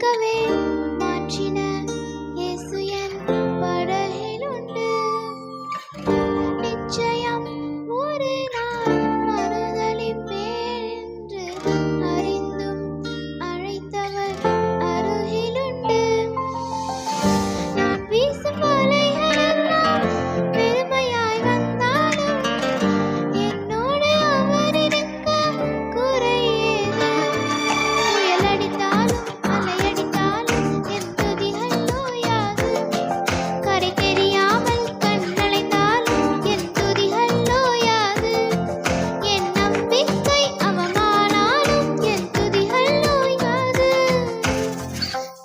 மிதக்கவே மாற்றின இயேசு என் படகிலுண்டு. நிச்சயம் ஒரு நாள் மறுதலிப்பேன் என்று அறிந்தும் அழைத்தவர் அருகிலுண்டு. நான் வீசும் வலைகளெல்லாம் பெருமையாய் வந்தாலும் என்னோடு அவர் இருக்க குறையேது. புயல் அடித்தாலும் அலையடித்தாலும் என் துதிகள் ஓயாது. கரை தெரியாமல் கண்ணடைந்தாலும் என் துதிகள் ஓயாது. என் நம்பிக்கை அவமானாலும் என் துதிகள் ஓயாது.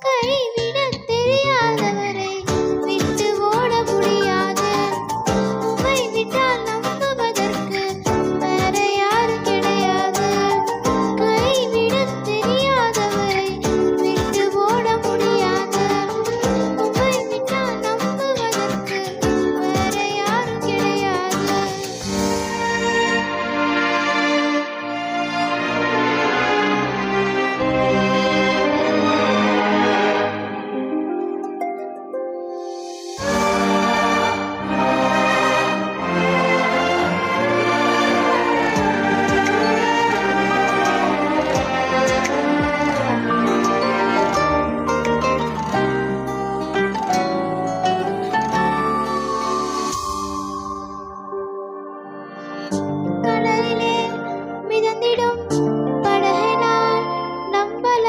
கைவிடத் தெரியாதவரை விட்டு ஓட முடியாது. உம்மை விட்டால் நம்புவதற்கு வேற யாரும் கிடையாது. கைவிடத் தெரியாதவரை விட்டு ஓட முடியாது. உம்மை விட்டால் நம்புவதற்கு வேற யாரும் கிடையாது. கடலிலே மிதந்திடும் படகை நான் நம்பல.